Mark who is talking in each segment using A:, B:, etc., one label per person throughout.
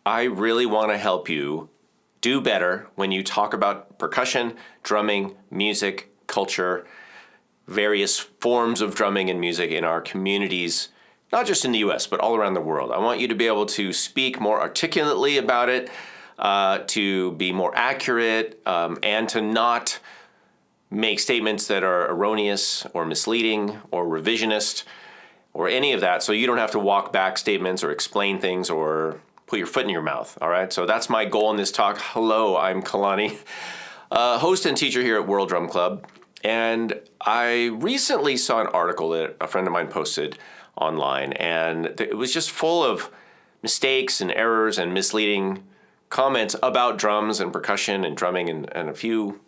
A: I really want to help you do better when you talk about percussion, drumming, music, culture, various forms of drumming and music in our communities, not just in the US, but all around the world. I want you to be able to speak more articulately about it, to be more accurate, and to not make statements that are erroneous or misleading or revisionist or any of that, so you don't have to walk back statements or explain things or put your foot in your mouth, all right? So that's my goal in this talk. Hello, I'm Kalani, host and teacher here at World Drum Club, and I recently saw an article that a friend of mine posted online, and it was just full of mistakes and errors and misleading comments about drums and percussion and drumming, and a few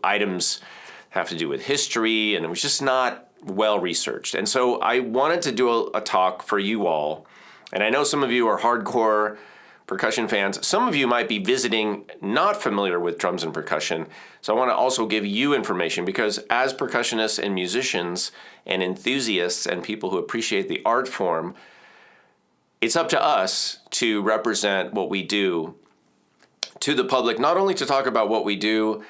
A: items have to do with history, and it was just not well researched. And so I wanted to do a talk for you all, and I know some of you are hardcore percussion fans. Some of you might be visiting not familiar with drums and percussion, so I want to also give you information, because as percussionists and musicians and enthusiasts and people who appreciate the art form, it's up to us to represent what we do to the public, not only to talk about what we do,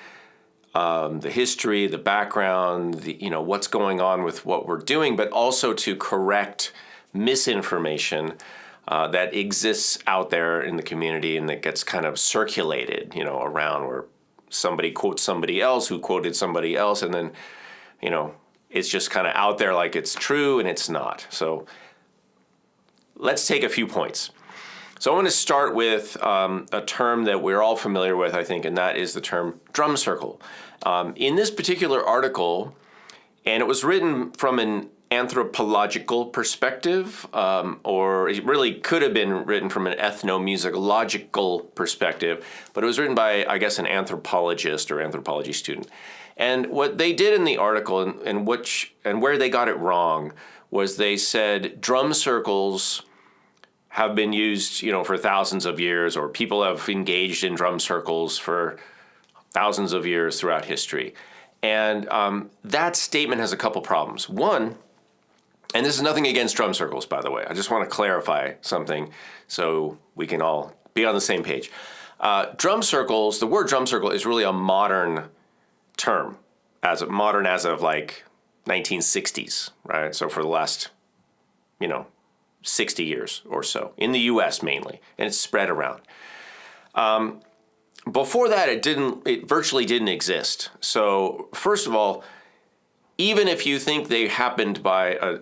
A: the history, the background, what's going on with what we're doing, but also to correct misinformation that exists out there in the community and that gets kind of circulated, around, where somebody quotes somebody else who quoted somebody else, and then, it's just kind of out there like it's true and it's not. So let's take a few points. So I want to start with a term that we're all familiar with, I think, and that is the term drum circle. In this particular article, and it was written from an anthropological perspective, or it really could have been written from an ethnomusicological perspective, but it was written by, I guess, an anthropologist or anthropology student. And what they did in the article, and where they got it wrong, was they said drum circles have been used, for thousands of years, or people have engaged in drum circles for thousands of years throughout history. And that statement has a couple problems. One, and this is nothing against drum circles, by the way. I just want to clarify something so we can all be on the same page. Drum circles, the word drum circle is really a modern term, as of like 1960s, right? So for the last, 60 years or so, in the US mainly, and it's spread around. Before that, it virtually didn't exist. So first of all, even if you think they happened by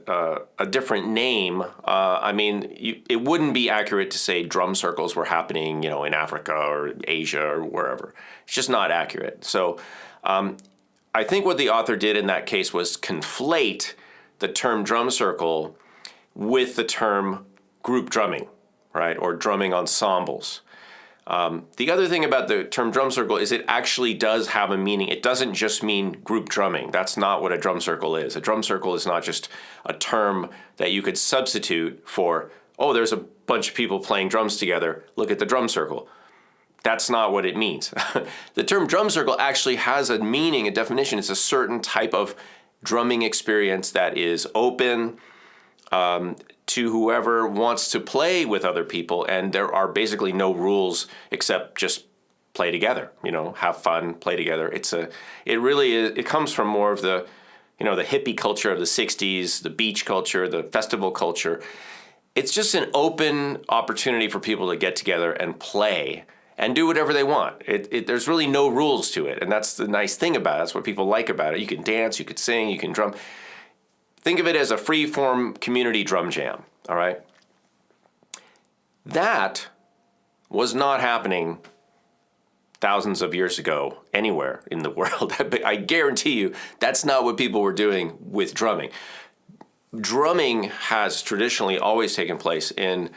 A: a different name, it wouldn't be accurate to say drum circles were happening, in Africa or Asia or wherever. It's just not accurate. So I think what the author did in that case was conflate the term drum circle with the term group drumming, right, or drumming ensembles. The other thing about the term drum circle is it actually does have a meaning. It doesn't just mean group drumming. That's not what a drum circle is. A drum circle is not just a term that you could substitute for, oh, there's a bunch of people playing drums together, look at the drum circle. That's not what it means. The term drum circle actually has a meaning, a definition. It's a certain type of drumming experience that is open to whoever wants to play with other people, and there are basically no rules except just play together, have fun, play together. It really is, it comes from more of the, the hippie culture of the 60s, the beach culture, the festival culture. It's just an open opportunity for people to get together and play and do whatever they want. There's really no rules to it, and that's the nice thing about it. That's what people like about it. You can dance, you can sing, you can drum. Think of it as a free-form community drum jam, all right? That was not happening thousands of years ago anywhere in the world. I guarantee you that's not what people were doing with drumming. Drumming has traditionally always taken place in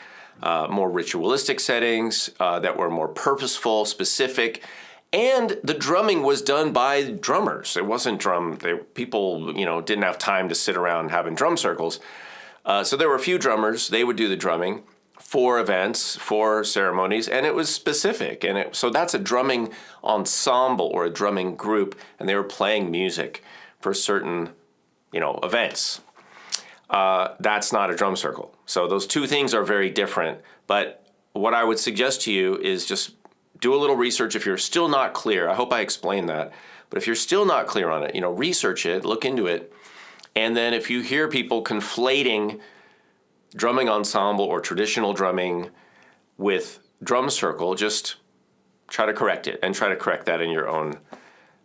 A: more ritualistic settings that were more purposeful, specific, and the drumming was done by drummers. It wasn't people, didn't have time to sit around having drum circles. So there were a few drummers. They would do the drumming for events, for ceremonies, and it was specific. So that's a drumming ensemble or a drumming group, and they were playing music for certain, events. That's not a drum circle. So those two things are very different. But what I would suggest to you is just do a little research if you're still not clear. I hope I explained that. But if you're still not clear on it, research it, look into it. And then if you hear people conflating drumming ensemble or traditional drumming with drum circle, just try to correct it, and try to correct that in your own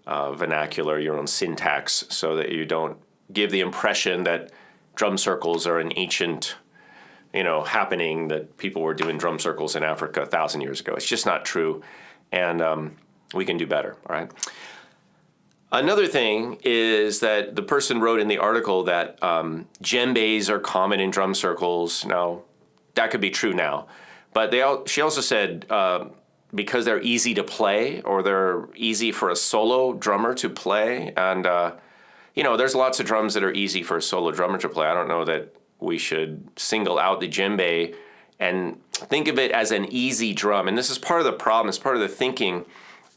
A: vernacular, your own syntax, so that you don't give the impression that drum circles are an ancient, happening, that people were doing drum circles in Africa 1,000 years ago. It's just not true, and we can do better, all right? Another thing is that the person wrote in the article that djembes are common in drum circles. Now, that could be true now, but she also said because they're easy to play, or they're easy for a solo drummer to play, and there's lots of drums that are easy for a solo drummer to play. I don't know that we should single out the djembe and think of it as an easy drum. And this is part of the problem, it's part of the thinking.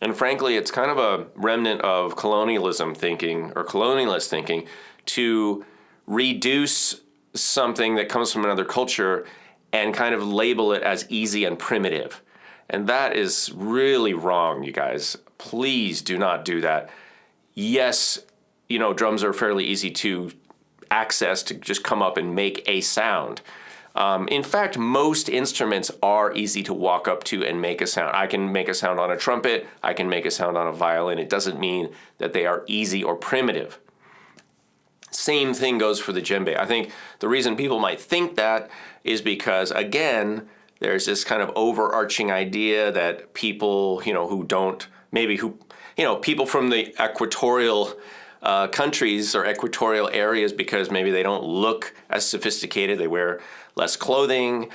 A: And frankly, it's kind of a remnant of colonialism thinking, or colonialist thinking, to reduce something that comes from another culture and kind of label it as easy and primitive. And that is really wrong, you guys. Please do not do that. Yes, drums are fairly easy to access, to just come up and make a sound. In fact, most instruments are easy to walk up to and make a sound. I can make a sound on a trumpet. I can make a sound on a violin. It doesn't mean that they are easy or primitive. Same thing goes for the djembe. I think the reason people might think that is because, again, there's this kind of overarching idea that people, people from the equatorial countries or equatorial areas, because maybe they don't look as sophisticated, they wear less clothing,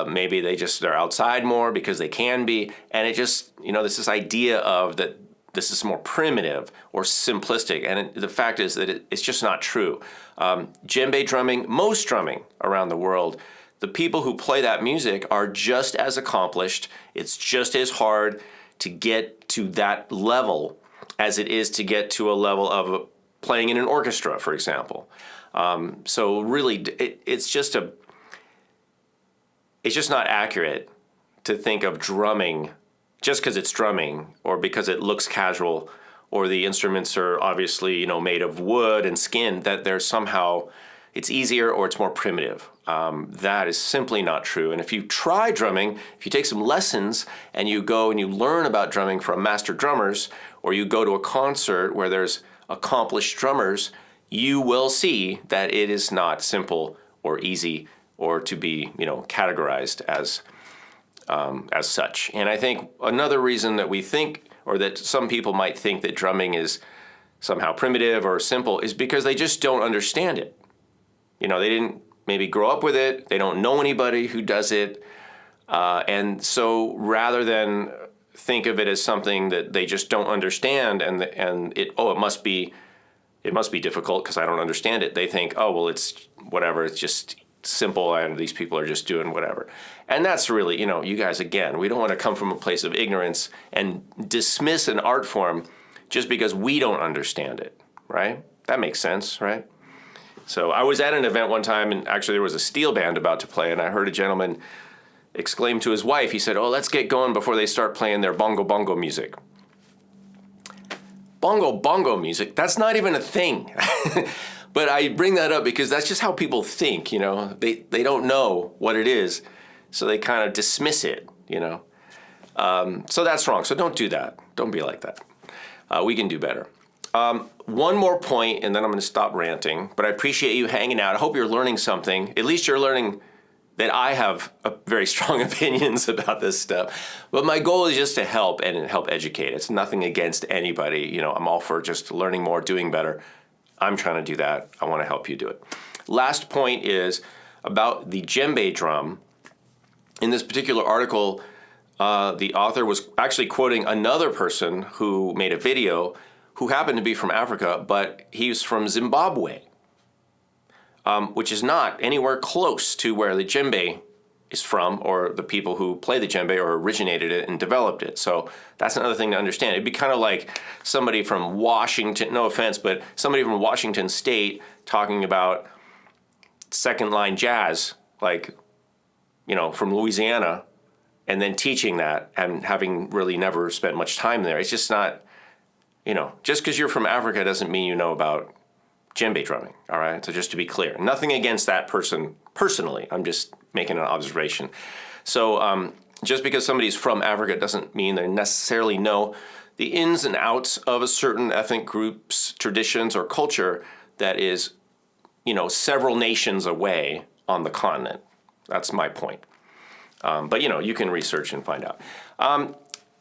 A: maybe they're outside more because they can be, and it just, there's this idea of that this is more primitive or simplistic, and the fact is that it's just not true. Djembe drumming, most drumming around the world, the people who play that music are just as accomplished, it's just as hard to get to that level as it is to get to a level of playing in an orchestra, for example. So really, it's just not accurate to think of drumming just because it's drumming, or because it looks casual, or the instruments are obviously made of wood and skin, that they're somehow, it's easier or it's more primitive. That is simply not true. And if you try drumming, if you take some lessons and you go and you learn about drumming from master drummers, or you go to a concert where there's accomplished drummers, you will see that it is not simple or easy or to be, categorized as such. And I think another reason that we think, or that some people might think, that drumming is somehow primitive or simple is because they just don't understand it. They didn't maybe grow up with it. They don't know anybody who does it. And so rather than think of it as something that they just don't understand it must be difficult because I don't understand it, they think, oh, well, it's whatever, it's just simple and these people are just doing whatever. And that's really, you guys, again, we don't want to come from a place of ignorance and dismiss an art form just because we don't understand it, right? That makes sense, right? So I was at an event one time, and actually there was a steel band about to play, and I heard a gentleman exclaim to his wife, he said, oh, let's get going before they start playing their bongo music. Bongo music, that's not even a thing. But I bring that up because that's just how people think, They don't know what it is, so they kind of dismiss it, So that's wrong. So don't do that. Don't be like that. We can do better. One more point, and then I'm going to stop ranting, but I appreciate you hanging out. I hope you're learning something. At least you're learning that I have very strong opinions about this stuff. But my goal is just to help and help educate. It's nothing against anybody. I'm all for just learning more, doing better. I'm trying to do that. I want to help you do it. Last point is about the djembe drum. In this particular article, the author was actually quoting another person who made a video who happened to be from Africa, but he's from Zimbabwe, which is not anywhere close to where the djembe is from, or the people who play the djembe or originated it and developed it. So that's another thing to understand. It'd be kind of like somebody from Washington, no offense, but somebody from Washington State talking about second line jazz, like, from Louisiana, and then teaching that and having really never spent much time there. It's just not, just because you're from Africa doesn't mean you know about djembe drumming, all right? So just to be clear, nothing against that person personally. I'm just making an observation. So just because somebody's from Africa doesn't mean they necessarily know the ins and outs of a certain ethnic group's traditions or culture that is, several nations away on the continent. That's my point. But, you can research and find out.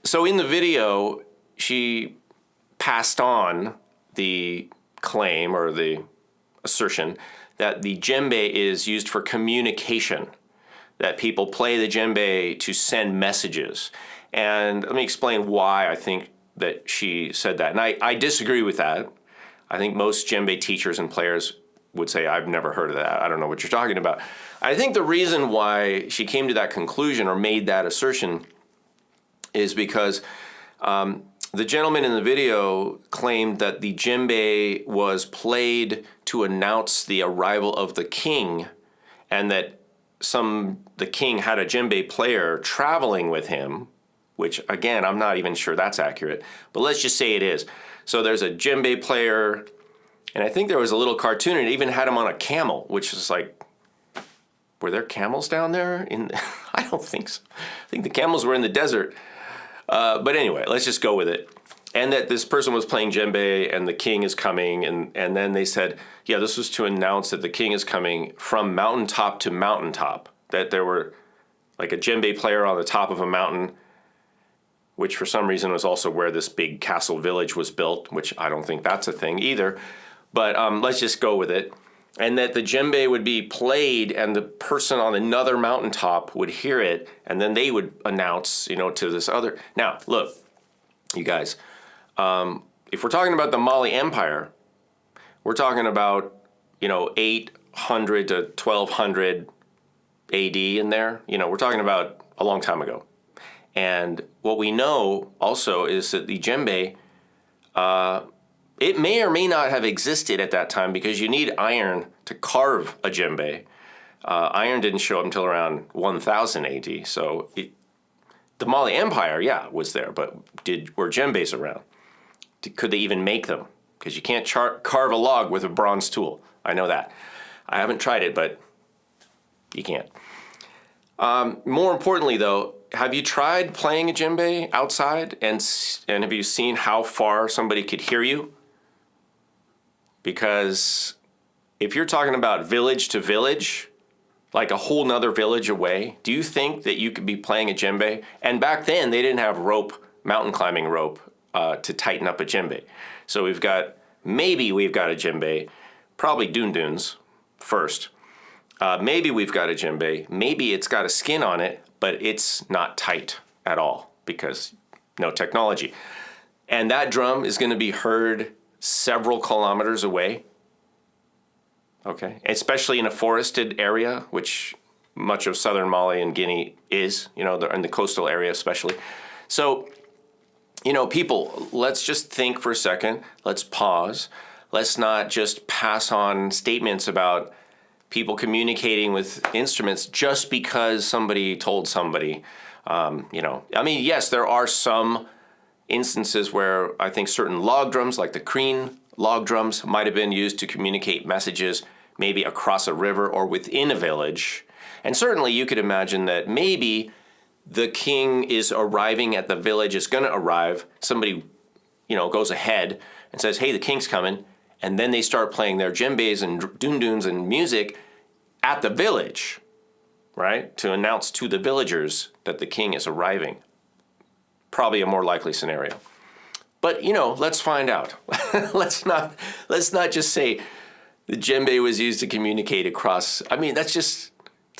A: So in the video, she passed on the claim or the assertion that the djembe is used for communication, that people play the djembe to send messages. And let me explain why I think that she said that. And I disagree with that. I think most djembe teachers and players would say, I've never heard of that. I don't know what you're talking about. I think the reason why she came to that conclusion or made that assertion is because the gentleman in the video claimed that the djembe was played to announce the arrival of the king, and that the king had a djembe player traveling with him, which again, I'm not even sure that's accurate, but let's just say it is. So there's a djembe player, and I think there was a little cartoon, and it even had him on a camel, which is like, were there camels down there? I don't think so. I think the camels were in the desert. But anyway, let's just go with it. And that this person was playing djembe and the king is coming. And then they said, yeah, this was to announce that the king is coming from mountaintop to mountaintop. That there were like a djembe player on the top of a mountain, which for some reason was also where this big castle village was built, which I don't think that's a thing either. But let's just go with it. And that the djembe would be played and the person on another mountaintop would hear it, and then they would announce, to this other. Now, look, you guys, if we're talking about the Mali Empire, we're talking about, 800 to 1200 AD in there. We're talking about a long time ago. And what we know also is that the djembe, it may or may not have existed at that time because you need iron to carve a djembe. Iron didn't show up until around 1000 AD. So the Mali Empire, was there, but were djembes around? Could they even make them? Because you can't carve a log with a bronze tool. I know that. I haven't tried it, but you can't. More importantly, though, have you tried playing a djembe outside and have you seen how far somebody could hear you? Because if you're talking about village to village, like a whole nother village away, do you think that you could be playing a djembe? And back then, they didn't have mountain climbing rope, to tighten up a djembe. So maybe we've got a djembe, probably dunduns first. Maybe we've got a djembe, maybe it's got a skin on it, but it's not tight at all because no technology. And that drum is going to be heard several kilometers away, okay? Especially in a forested area, which much of southern Mali and Guinea is, in the coastal area especially. So, people, let's just think for a second. Let's pause. Let's not just pass on statements about people communicating with instruments just because somebody told somebody, yes, there are some instances where I think certain log drums, like the Kreen log drums, might have been used to communicate messages maybe across a river or within a village. And certainly you could imagine that maybe the king is arriving at the village, is going to arrive, somebody, goes ahead and says, hey, the king's coming, and then they start playing their djembes and dunduns and music at the village, right, to announce to the villagers that the king is arriving. Probably a more likely scenario. But, let's find out. let's not just say the djembe was used to communicate across. I mean, it's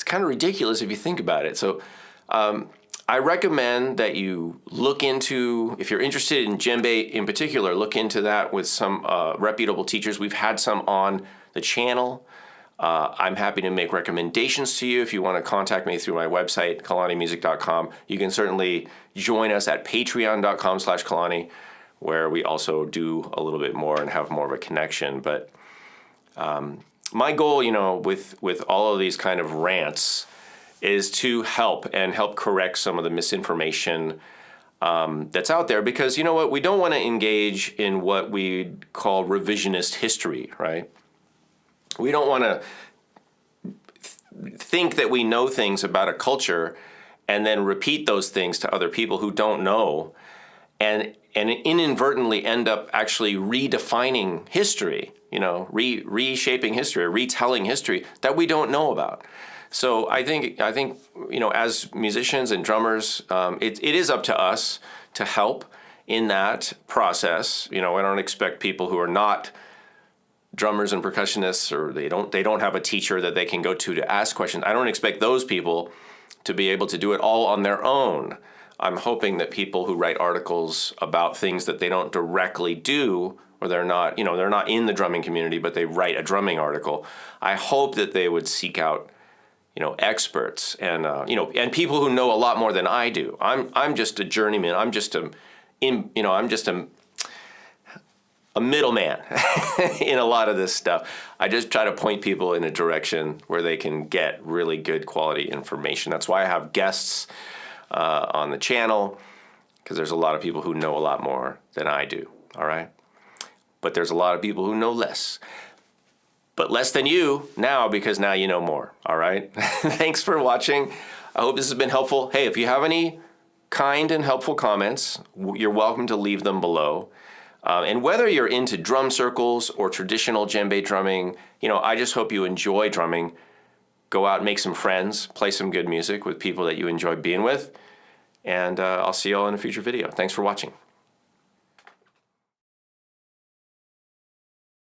A: kind of ridiculous if you think about it. So I recommend that you look into, if you're interested in djembe in particular, look into that with some reputable teachers. We've had some on the channel. I'm happy to make recommendations to you if you want to contact me through my website, kalanimusic.com. You can certainly join us at patreon.com/Kalani, where we also do a little bit more and have more of a connection. But my goal, with all of these kind of rants is to help correct some of the misinformation that's out there, because you know what, we don't want to engage in what we call revisionist history, right? We don't want to think that we know things about a culture and then repeat those things to other people who don't know, and inadvertently end up actually redefining history, reshaping history, or retelling history that we don't know about. So I think as musicians and drummers, it is up to us to help in that process. I don't expect people who are not drummers and percussionists, or they don't have a teacher that they can go to ask questions. I don't expect those people to be able to do it all on their own. I'm hoping that people who write articles about things that they don't directly do, or they're not in the drumming community, but they write a drumming article, I hope that they would seek out experts and people who know a lot more than I do. I'm just a journeyman. I'm just a middleman in a lot of this stuff. I just try to point people in a direction where they can get really good quality information. That's why I have guests on the channel, because there's a lot of people who know a lot more than I do, all right? But there's a lot of people who know less. But less than you now, because now you know more, all right? Thanks for watching. I hope this has been helpful. Hey, if you have any kind and helpful comments, you're welcome to leave them below. And whether you're into drum circles or traditional djembe drumming, I just hope you enjoy drumming. Go out and make some friends, play some good music with people that you enjoy being with, and I'll see you all in a future video. Thanks for watching.